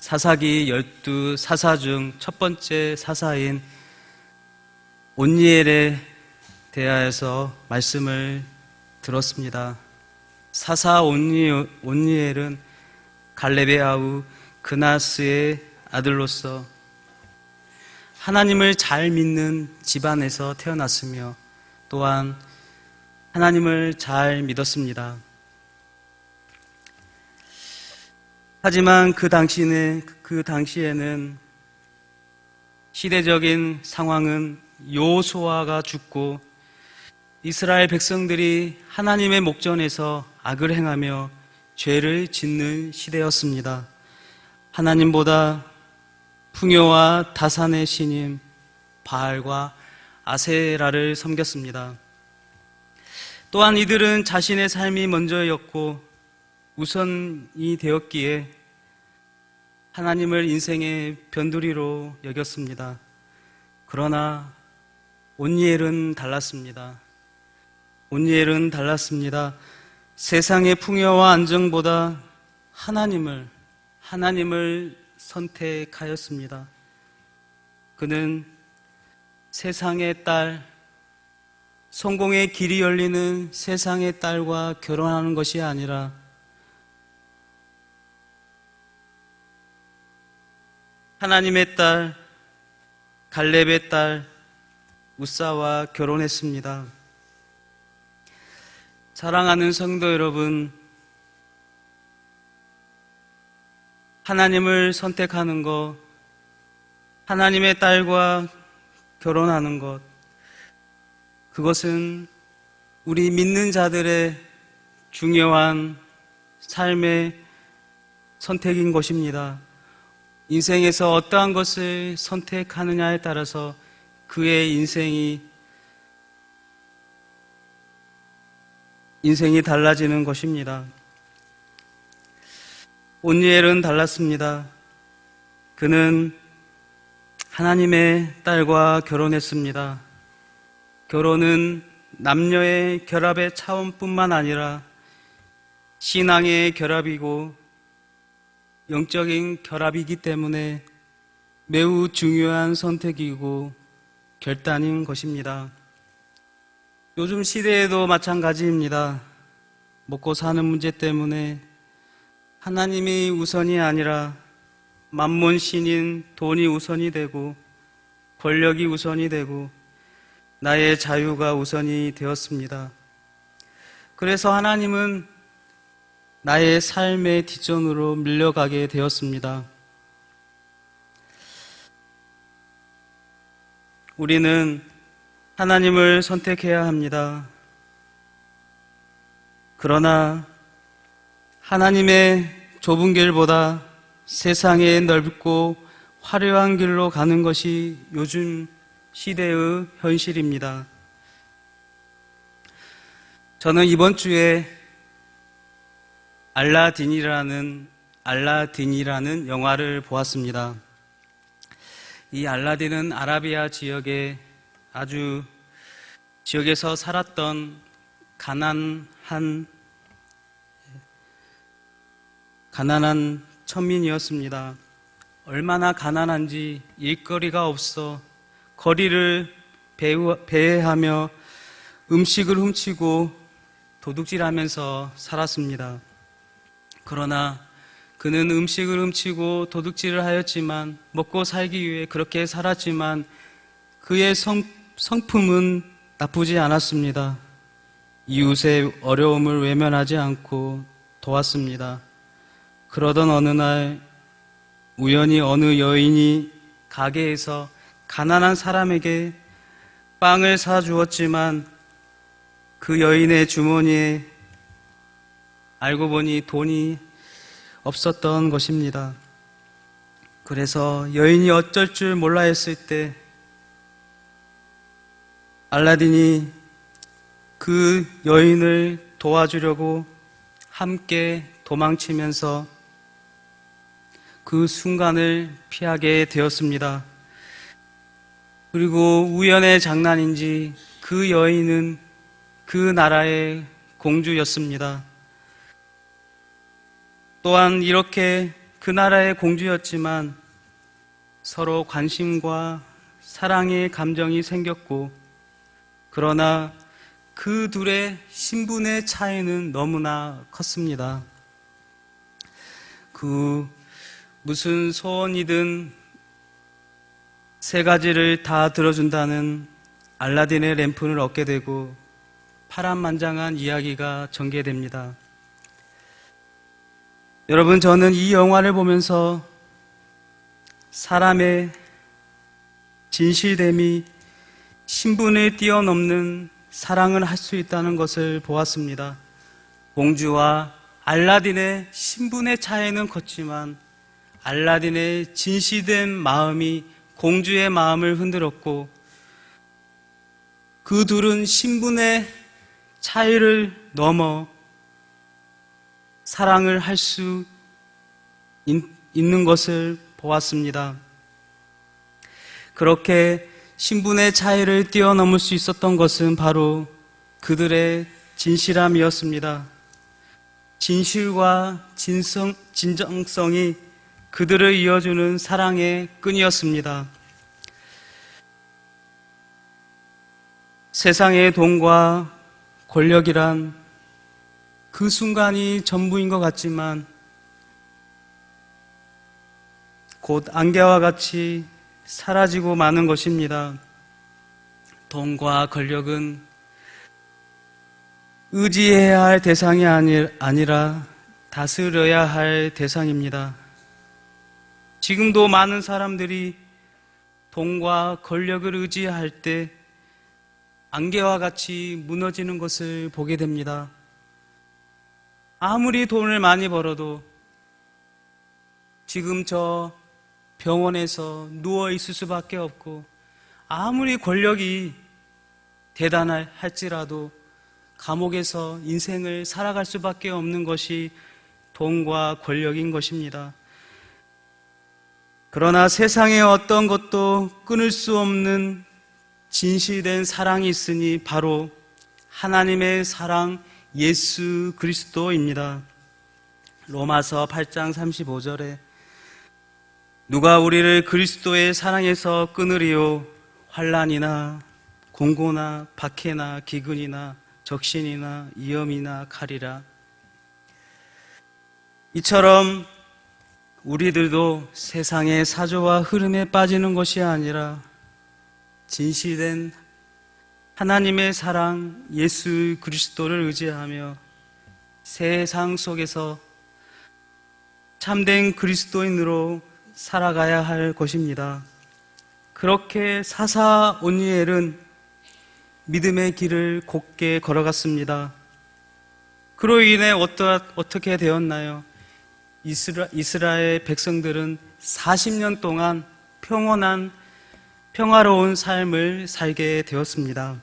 사사기 12 사사 중 첫 번째 사사인 온니엘에 대하여서 말씀을 들었습니다. 사사 온니엘은 갈렙의 아우 그나스의 아들로서 하나님을 잘 믿는 집안에서 태어났으며 또한 하나님을 잘 믿었습니다. 하지만 그 당시에는 시대적인 상황은 여호수아가 죽고 이스라엘 백성들이 하나님의 목전에서 악을 행하며 죄를 짓는 시대였습니다. 하나님보다 풍요와 다산의 신임 바알과 아세라를 섬겼습니다. 또한 이들은 자신의 삶이 먼저였고 우선이 되었기에 하나님을 인생의 변두리로 여겼습니다. 그러나 온니엘은 달랐습니다. 온니엘은 달랐습니다. 세상의 풍요와 안정보다 하나님을 선택하였습니다. 그는 세상의 딸, 성공의 길이 열리는 세상의 딸과 결혼하는 것이 아니라 하나님의 딸, 갈렙의 딸 우사와 결혼했습니다. 사랑하는 성도 여러분, 하나님을 선택하는 것, 하나님의 딸과 결혼하는 것, 그것은 우리 믿는 자들의 중요한 삶의 선택인 것입니다. 인생에서 어떠한 것을 선택하느냐에 따라서 그의 인생이 달라지는 것입니다. 온니엘은 달랐습니다. 그는 하나님의 딸과 결혼했습니다. 결혼은 남녀의 결합의 차원뿐만 아니라 신앙의 결합이고 영적인 결합이기 때문에 매우 중요한 선택이고 결단인 것입니다. 요즘 시대에도 마찬가지입니다. 먹고 사는 문제 때문에 하나님이 우선이 아니라 만몬신인 돈이 우선이 되고 권력이 우선이 되고 나의 자유가 우선이 되었습니다. 그래서 하나님은 나의 삶의 뒷전으로 밀려가게 되었습니다. 우리는 하나님을 선택해야 합니다. 그러나 하나님의 좁은 길보다 세상의 넓고 화려한 길로 가는 것이 요즘 시대의 현실입니다. 저는 이번 주에 알라딘이라는 영화를 보았습니다. 이 알라딘은 아라비아 지역에서 살았던 가난한 천민이었습니다. 얼마나 가난한지 일거리가 없어 거리를 배회하며 음식을 훔치고 도둑질하면서 살았습니다. 그러나 그는 음식을 훔치고 도둑질을 하였지만 먹고 살기 위해 그렇게 살았지만 그의 성품은 나쁘지 않았습니다. 이웃의 어려움을 외면하지 않고 도왔습니다. 그러던 어느 날 우연히 어느 여인이 가게에서 가난한 사람에게 빵을 사주었지만 그 여인의 주머니에 알고 보니 돈이 없었던 것입니다. 그래서 여인이 어쩔 줄 몰라 했을 때 알라딘이 그 여인을 도와주려고 함께 도망치면서 그 순간을 피하게 되었습니다. 그리고 우연의 장난인지 그 여인은 그 나라의 공주였습니다. 또한 이렇게 그 나라의 공주였지만 서로 관심과 사랑의 감정이 생겼고, 그러나 그 둘의 신분의 차이는 너무나 컸습니다. 무슨 소원이든 세 가지를 다 들어준다는 알라딘의 램프를 얻게 되고 파란만장한 이야기가 전개됩니다. 여러분, 저는 이 영화를 보면서 사람의 진실됨이 신분을 뛰어넘는 사랑을 할 수 있다는 것을 보았습니다. 공주와 알라딘의 신분의 차이는 컸지만 알라딘의 진실된 마음이 공주의 마음을 흔들었고, 그 둘은 신분의 차이를 넘어 사랑을 할 수 있는 것을 보았습니다. 그렇게 신분의 차이를 뛰어넘을 수 있었던 것은 바로 그들의 진실함이었습니다. 진실과 진정성이 그들을 이어주는 사랑의 끈이었습니다. 세상의 돈과 권력이란 그 순간이 전부인 것 같지만 곧 안개와 같이 사라지고 마는 것입니다. 돈과 권력은 의지해야 할 대상이 아니라 다스려야 할 대상입니다. 지금도 많은 사람들이 돈과 권력을 의지할 때 안개와 같이 무너지는 것을 보게 됩니다. 아무리 돈을 많이 벌어도 지금 저 병원에서 누워 있을 수밖에 없고, 아무리 권력이 대단할지라도 감옥에서 인생을 살아갈 수밖에 없는 것이 돈과 권력인 것입니다. 그러나 세상에 어떤 것도 끊을 수 없는 진실된 사랑이 있으니 바로 하나님의 사랑 예수 그리스도입니다. 로마서 8장 35절에 누가 우리를 그리스도의 사랑에서 끊으리요? 환난이나 공고나 박해나 기근이나 적신이나 위험이나 칼이라. 이처럼 우리들도 세상의 사조와 흐름에 빠지는 것이 아니라 진실된 하나님의 사랑 예수 그리스도를 의지하며 세상 속에서 참된 그리스도인으로 살아가야 할 것입니다. 그렇게 사사 온니엘은 믿음의 길을 곧게 걸어갔습니다. 그로 인해 어떻게 되었나요? 이스라엘 백성들은 40년 동안 평화로운 삶을 살게 되었습니다.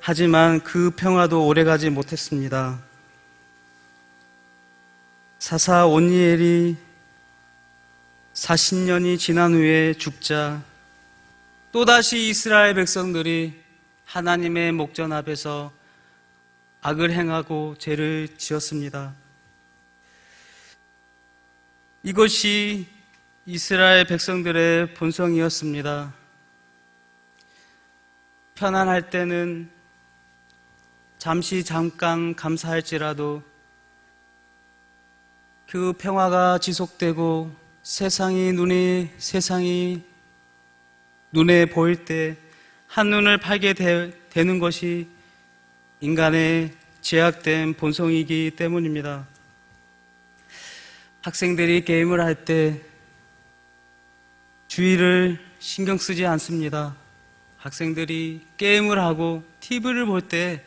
하지만 그 평화도 오래가지 못했습니다. 사사 온니엘이 40년이 지난 후에 죽자 또다시 이스라엘 백성들이 하나님의 목전 앞에서 악을 행하고 죄를 지었습니다. 이것이 이스라엘 백성들의 본성이었습니다. 편안할 때는 잠깐 감사할지라도 그 평화가 지속되고 세상이 눈에 보일 때 한눈을 팔게 되는 것이 인간의 죄악된 본성이기 때문입니다. 학생들이 게임을 할 때 주의를 신경 쓰지 않습니다. 학생들이 게임을 하고 TV를 볼 때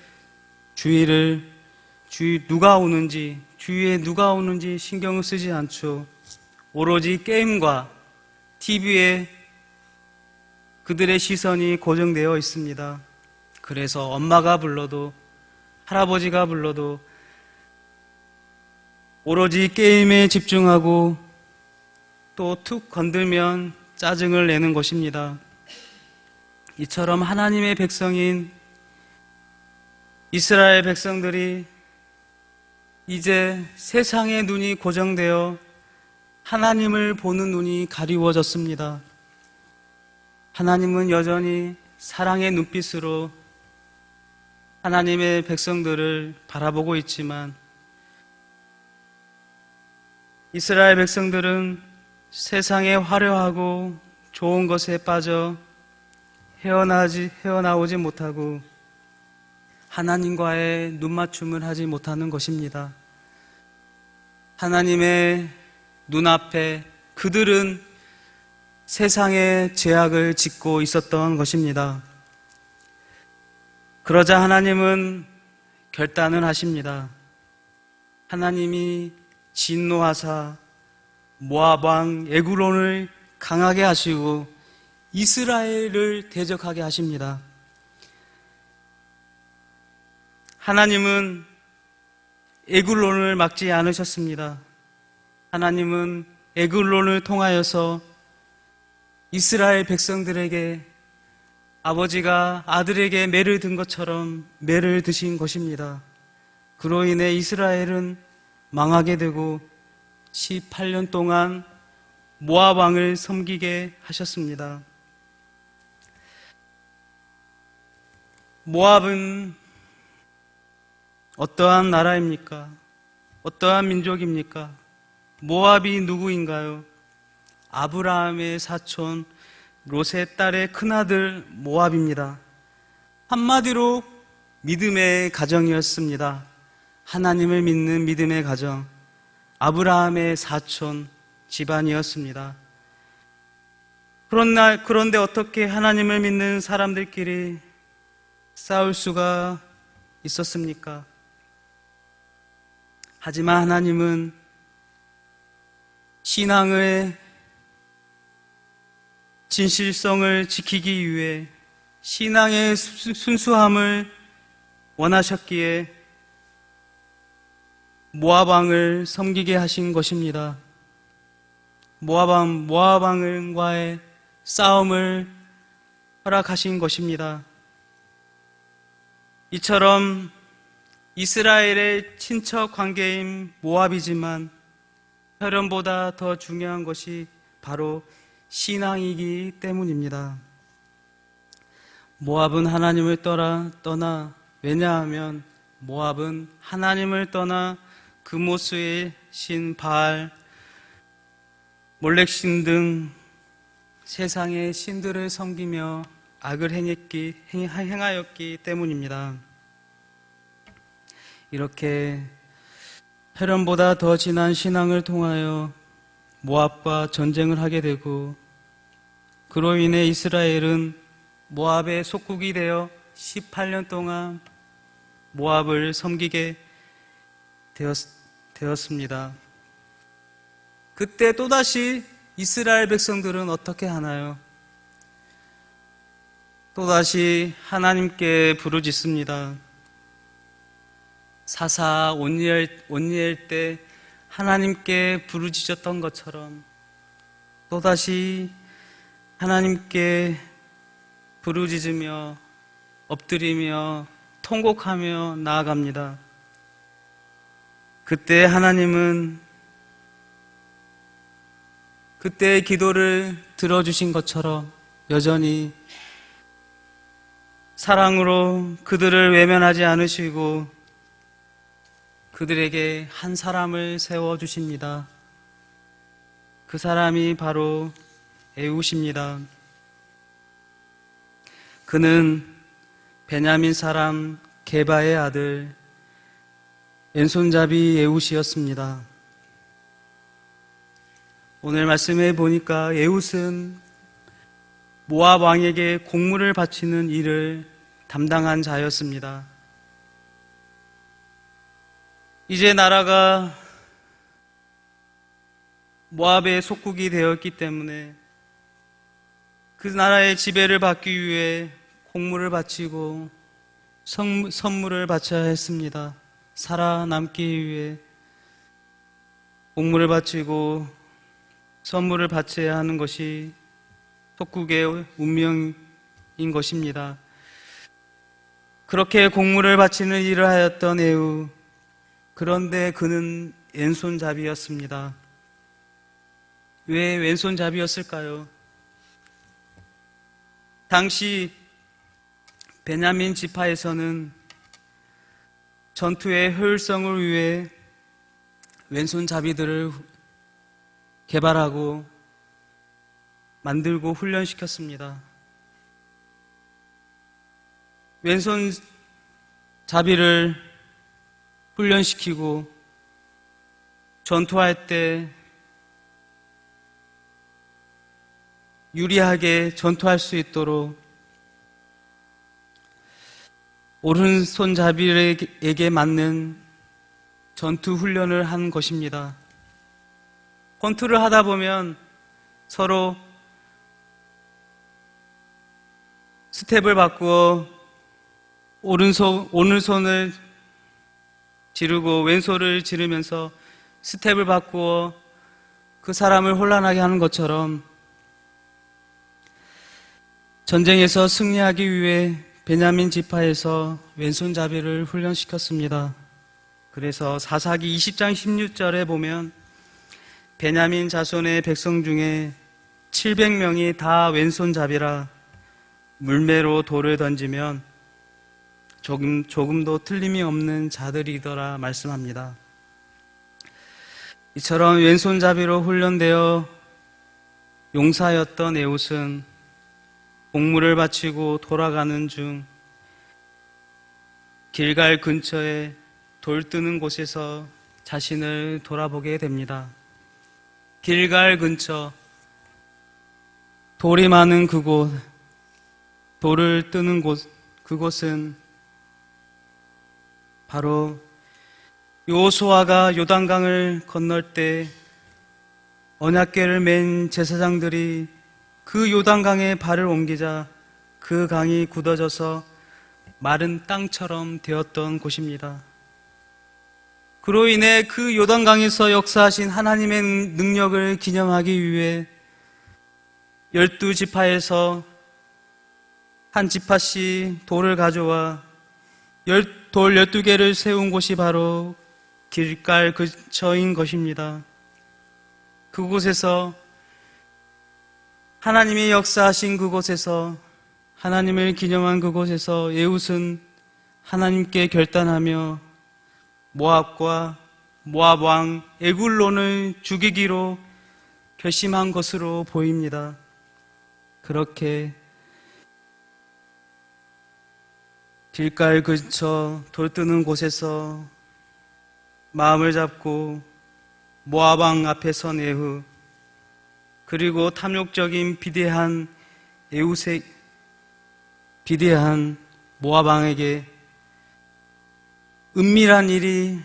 누가 오는지, 주위에 누가 오는지 신경을 쓰지 않죠. 오로지 게임과 TV에 그들의 시선이 고정되어 있습니다. 그래서 엄마가 불러도 할아버지가 불러도 오로지 게임에 집중하고 또 툭 건들면 짜증을 내는 것입니다. 이처럼 하나님의 백성인 이스라엘 백성들이 이제 세상의 눈이 고정되어 하나님을 보는 눈이 가리워졌습니다. 하나님은 여전히 사랑의 눈빛으로 하나님의 백성들을 바라보고 있지만 이스라엘 백성들은 세상에 화려하고 좋은 것에 빠져 헤어나오지 못하고 하나님과의 눈맞춤을 하지 못하는 것입니다. 하나님의 눈앞에 그들은 세상의 죄악을 짓고 있었던 것입니다. 그러자 하나님은 결단을 하십니다. 하나님이 진노하사 모압 왕 에글론을 강하게 하시고 이스라엘을 대적하게 하십니다. 하나님은 에글론을 막지 않으셨습니다. 하나님은 에글론을 통하여서 이스라엘 백성들에게 아버지가 아들에게 매를 든 것처럼 매를 드신 것입니다. 그로 인해 이스라엘은 망하게 되고 18년 동안 모압 왕을 섬기게 하셨습니다. 모압은 어떠한 나라입니까? 어떠한 민족입니까? 모압이 누구인가요? 아브라함의 사촌 롯의 딸의 큰아들 모압입니다. 한마디로 믿음의 가정이었습니다. 하나님을 믿는 믿음의 가정, 아브라함의 사촌 집안이었습니다. 그런데 어떻게 하나님을 믿는 사람들끼리 싸울 수가 있었습니까? 하지만 하나님은 신앙의 진실성을 지키기 위해 신앙의 순수함을 원하셨기에 모압 왕을 섬기게 하신 것입니다. 모압 왕과의 싸움을 허락하신 것입니다. 이처럼 이스라엘의 친척 관계인 모압이지만 혈연보다 더 중요한 것이 바로 신앙이기 때문입니다. 모압은 하나님을 떠나 왜냐하면 모압은 하나님을 떠나 그모스의 신 바알, 몰렉신 등 세상의 신들을 섬기며 악을 행하였기 때문입니다. 이렇게 혈연보다 더 진한 신앙을 통하여 모압과 전쟁을 하게 되고 그로 인해 이스라엘은 모압의 속국이 되어 18년 동안 모압을 섬기게 되었습니다. 그때 또다시 이스라엘 백성들은 어떻게 하나요? 또다시 하나님께 부르짖습니다. 사사 온니엘 때 하나님께 부르짖었던 것처럼 또다시 하나님께 부르짖으며 엎드리며 통곡하며 나아갑니다. 그때 하나님은 그때의 기도를 들어주신 것처럼 여전히 사랑으로 그들을 외면하지 않으시고 그들에게 한 사람을 세워주십니다. 그 사람이 바로 에훗입니다. 그는 베냐민 사람 게바의 아들 왼손잡이 에훗이었습니다. 오늘 말씀에 보니까 에훗은 모압 왕에게 곡물을 바치는 일을 담당한 자였습니다. 이제 나라가 모압의 속국이 되었기 때문에 그 나라의 지배를 받기 위해 곡물을 바치고 선물을 바쳐야 했습니다. 살아남기 위해 곡물을 바치고 선물을 바쳐야 하는 것이 속국의 운명인 것입니다. 그렇게 곡물을 바치는 일을 하였던 에훗, 그런데 그는 왼손잡이였습니다. 왜 왼손잡이였을까요? 당시 베냐민 지파에서는 전투의 효율성을 위해 왼손잡이들을 개발하고 만들고 훈련시켰습니다. 왼손잡이를 훈련시키고 전투할 때 유리하게 전투할 수 있도록 오른손잡이에게 맞는 전투 훈련을 한 것입니다. 권투를 하다 보면 서로 스텝을 바꾸어 오른손을 지르고 왼손을 지르면서 스텝을 바꾸어 그 사람을 혼란하게 하는 것처럼 전쟁에서 승리하기 위해 베냐민 지파에서 왼손잡이를 훈련시켰습니다. 그래서 사사기 20장 16절에 보면 베냐민 자손의 백성 중에 700명이 다 왼손잡이라 물매로 돌을 던지면 조금도 틀림이 없는 자들이더라 말씀합니다. 이처럼 왼손잡이로 훈련되어 용사였던 에훗은 공물을 바치고 돌아가는 중 길갈 근처에 돌 뜨는 곳에서 자신을 돌아보게 됩니다. 길갈 근처, 돌이 많은 그곳, 돌을 뜨는 곳, 그곳은 바로 여호수아가 요단강을 건널 때 언약궤를 맨 제사장들이 그 요단강에 발을 옮기자 그 강이 굳어져서 마른 땅처럼 되었던 곳입니다. 그로 인해 그 요단강에서 역사하신 하나님의 능력을 기념하기 위해 12지파에서 한 지파씩 돌을 가져와 돌 12개를 세운 곳이 바로 길갈 근처인 것입니다. 그곳에서 하나님이 역사하신 그곳에서 하나님을 기념한 그곳에서 에훗은 하나님께 결단하며 모압과 모압 왕 에굴론을 죽이기로 결심한 것으로 보입니다. 그렇게 길갈 근처 돌 뜨는 곳에서 마음을 잡고 모압 왕 앞에 선 에훗, 그리고 탐욕적인 비대한 에훗의 비대한 모압 왕에게 은밀한 일을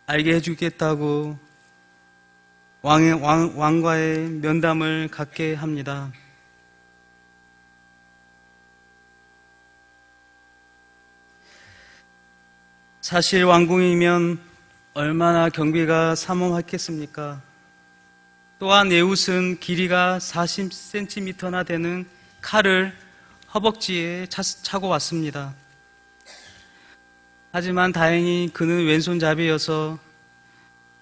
알게 해주겠다고 왕과의 면담을 갖게 합니다. 사실 왕궁이면 얼마나 경비가 삼엄했겠습니까? 또한 에훗은 길이가 40cm나 되는 칼을 허벅지에 차고 왔습니다. 하지만 다행히 그는 왼손잡이여서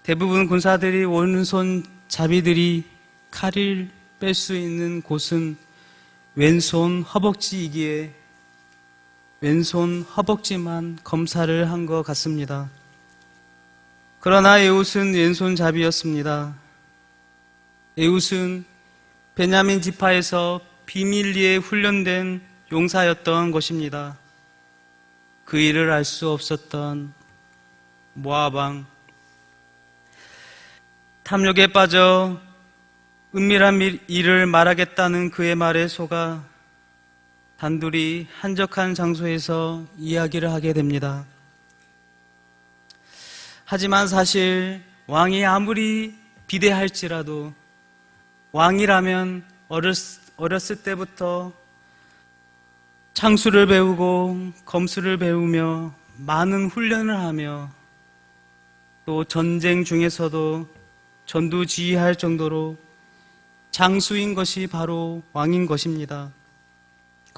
대부분 군사들이 오른손잡이들이 칼을 뺄 수 있는 곳은 왼손 허벅지이기에 왼손 허벅지만 검사를 한 것 같습니다. 그러나 에훗은 왼손잡이였습니다. 에훗은 베냐민 지파에서 비밀리에 훈련된 용사였던 것입니다. 그 일을 알 수 없었던 모압 왕, 탐욕에 빠져 은밀한 일을 말하겠다는 그의 말에 속아 단둘이 한적한 장소에서 이야기를 하게 됩니다. 하지만 사실 왕이 아무리 비대할지라도 왕이라면 어렸을 때부터 창수를 배우고 검수를 배우며 많은 훈련을 하며 또 전쟁 중에서도 전두지휘할 정도로 장수인 것이 바로 왕인 것입니다.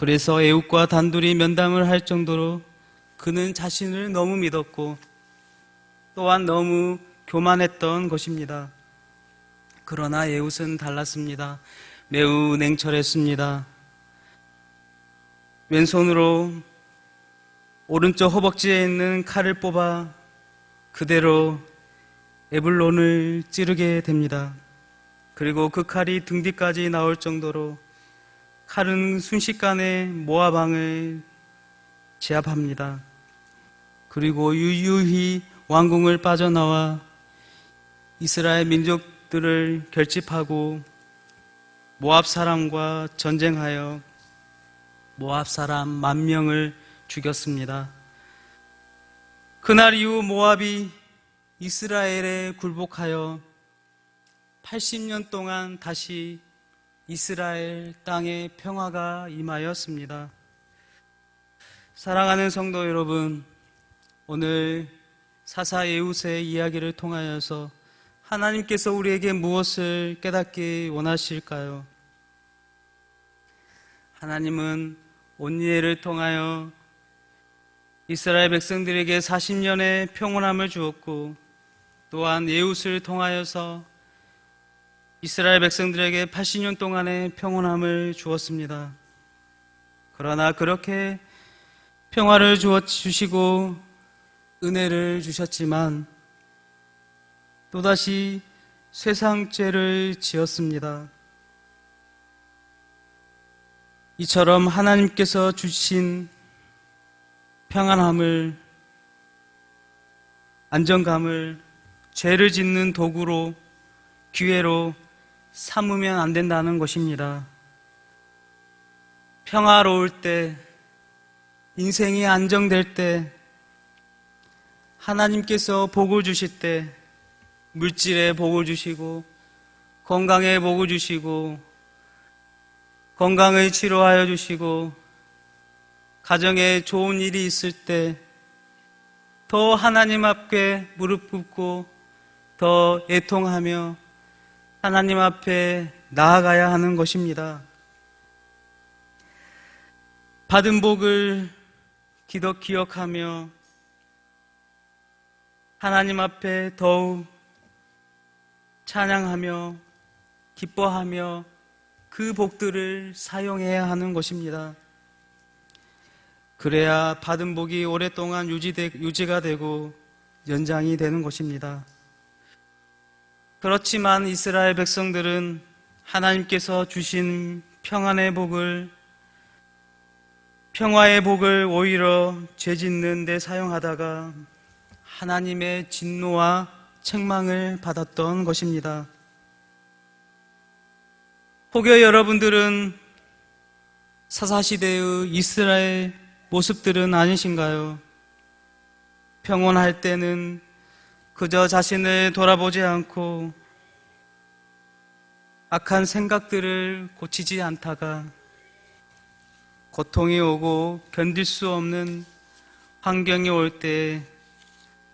그래서 애굽과 단둘이 면담을 할 정도로 그는 자신을 너무 믿었고 또한 너무 교만했던 것입니다. 그러나 에훗은 달랐습니다. 매우 냉철했습니다. 왼손으로 오른쪽 허벅지에 있는 칼을 뽑아 그대로 에불론을 찌르게 됩니다. 그리고 그 칼이 등 뒤까지 나올 정도로 칼은 순식간에 모압 왕을 제압합니다. 그리고 유유히 왕궁을 빠져나와 이스라엘 민족들을 결집하고 모압 사람과 전쟁하여 모압 사람 10,000명을 죽였습니다. 그날 이후 모압이 이스라엘에 굴복하여 80년 동안 다시 이스라엘 땅에 평화가 임하였습니다. 사랑하는 성도 여러분, 오늘 사사 에훗의 이야기를 통하여서 하나님께서 우리에게 무엇을 깨닫기 원하실까요? 하나님은 온니엘을 통하여 이스라엘 백성들에게 40년의 평온함을 주었고 또한 에훗을 통하여서 이스라엘 백성들에게 80년 동안의 평온함을 주었습니다. 그러나 그렇게 평화를 주시고 은혜를 주셨지만 또다시 쇠상죄를 지었습니다. 이처럼 하나님께서 주신 평안함을, 안정감을 죄를 짓는 도구로, 기회로 삼으면 안 된다는 것입니다. 평화로울 때, 인생이 안정될 때, 하나님께서 복을 주실 때, 물질에 복을 주시고, 건강에 복을 주시고, 건강을 치료하여 주시고, 가정에 좋은 일이 있을 때, 더 하나님 앞에 무릎 꿇고, 더 애통하며, 하나님 앞에 나아가야 하는 것입니다. 받은 복을 기억하며 하나님 앞에 더욱 찬양하며 기뻐하며 그 복들을 사용해야 하는 것입니다. 그래야 받은 복이 오랫동안 유지가 되고 연장이 되는 것입니다. 그렇지만 이스라엘 백성들은 하나님께서 주신 평화의 복을 오히려 죄 짓는 데 사용하다가 하나님의 진노와 책망을 받았던 것입니다. 혹여 여러분들은 사사시대의 이스라엘 모습들은 아니신가요? 평온할 때는 그저 자신을 돌아보지 않고 악한 생각들을 고치지 않다가 고통이 오고 견딜 수 없는 환경이 올 때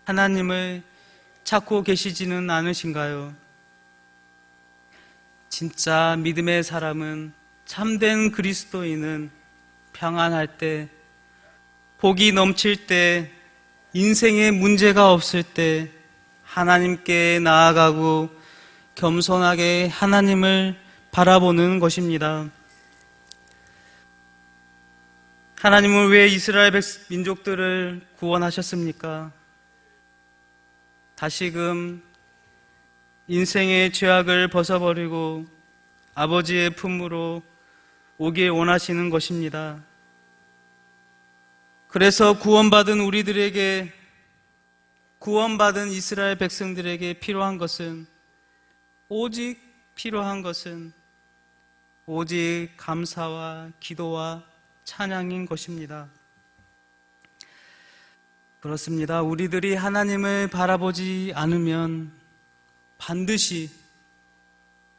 하나님을 찾고 계시지는 않으신가요? 진짜 믿음의 사람은, 참된 그리스도인은 평안할 때, 복이 넘칠 때, 인생에 문제가 없을 때 하나님께 나아가고 겸손하게 하나님을 바라보는 것입니다. 하나님은 왜 이스라엘 민족들을 구원하셨습니까? 다시금 인생의 죄악을 벗어버리고 아버지의 품으로 오길 원하시는 것입니다. 그래서 구원받은 이스라엘 백성들에게 필요한 것은 오직 감사와 기도와 찬양인 것입니다. 그렇습니다. 우리들이 하나님을 바라보지 않으면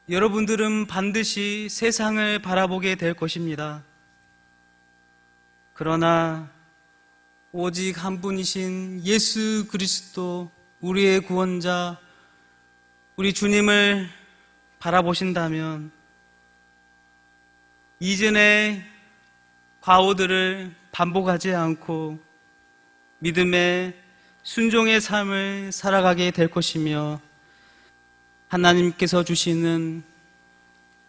여러분들은 반드시 세상을 바라보게 될 것입니다. 그러나 오직 한 분이신 예수 그리스도, 우리의 구원자, 우리 주님을 바라보신다면 이전에 과오들을 반복하지 않고 믿음의 순종의 삶을 살아가게 될 것이며 하나님께서 주시는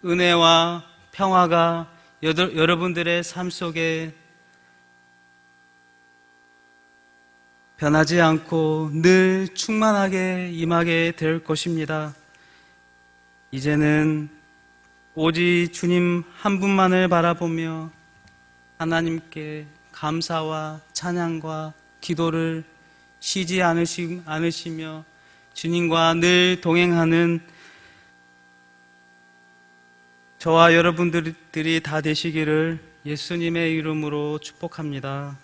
은혜와 평화가 여러분들의 삶 속에 변하지 않고 늘 충만하게 임하게 될 것입니다. 이제는 오직 주님 한 분만을 바라보며 하나님께 감사와 찬양과 기도를 쉬지 않으시며 주님과 늘 동행하는 저와 여러분들이 다 되시기를 예수님의 이름으로 축복합니다.